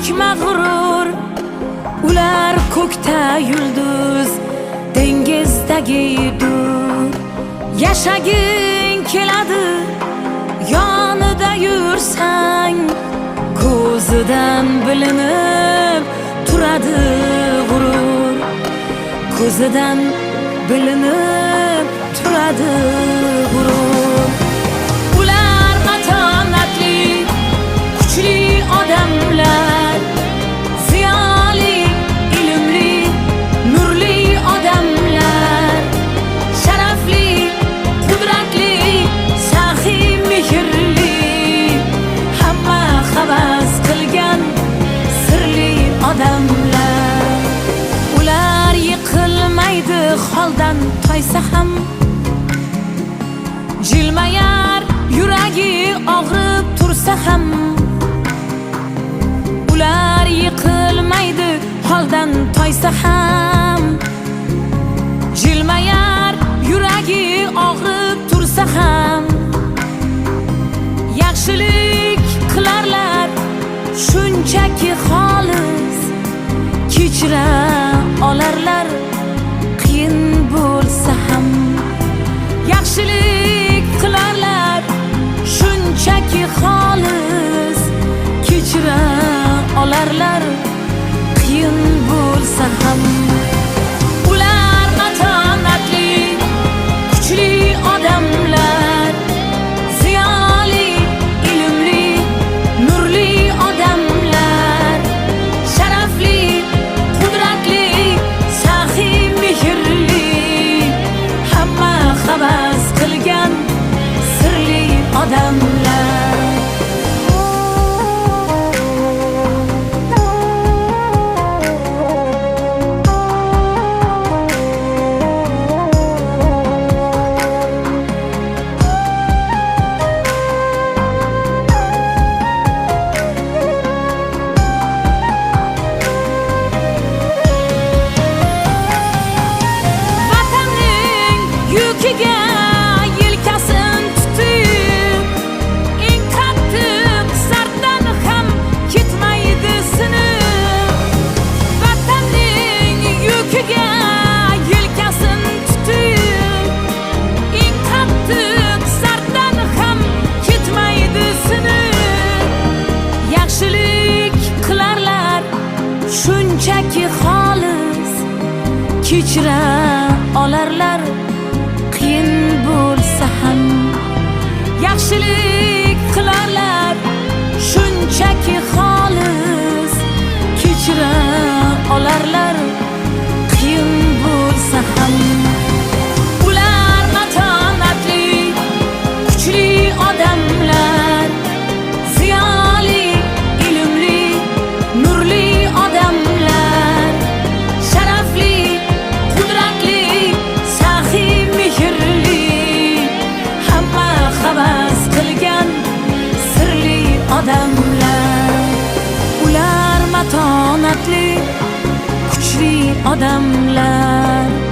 yurak mag'rur, ular ko'kda yulduz, dengizdagi dur. Yashaging keladi, yonida yursang, ko'zidan bilinib turadi g'urur. Ko'zidan bilinib turadi g'urur. Ular matonatli, kuchli odamlar, ziyoli, ilmli, nurli odamlar, sharafli, qudratli, saxiy, mehrli, hamma havas qilgan sirli odamlar. Ular yiqilmaydi holdan toysa ham, jilmayar yuragi og'rib tursa ham. Ular yiqilmaydi holdan toysa ham, jilmayar yuragi og'rib tursa ham. Yaxshilik qilarlar shunchaki xolis, kechira olarlar qiyin bo'lsa ham. Yaxshilik qilarlar shunchaki xolis, kechira olarlar qiyin bo'lsa ham. Ular matonatli, kuchli odamlar, ziyoli, ilmli, nurli odamlar, sharafli, qudratli, saxiy, mehrli, hamma havas qilgan sirli odamlar. Vatanning yukiga yelkasin tutib, eng qattiq sarddan ham ketmaydi sinib. Vatanning yukiga yelkasin tutib, eng qattiq sarddan ham ketmaydi sinib. Yaxshilik qilarlar shunchaki xolis, kechira olarlar qiyin bo'lsa ham. Yaxshilik qilarlar shunchaki xolis, kechira olarlar qiyin bo'lsa ham. Ular matonatli, kuchli odamlar, ziyoli, ilmli, nurli odamlar, sharafli, qudratli, saxiy, mehrli, hamma havas qilgan sirli odamlar. Ular matonatli, kuchli odamlar.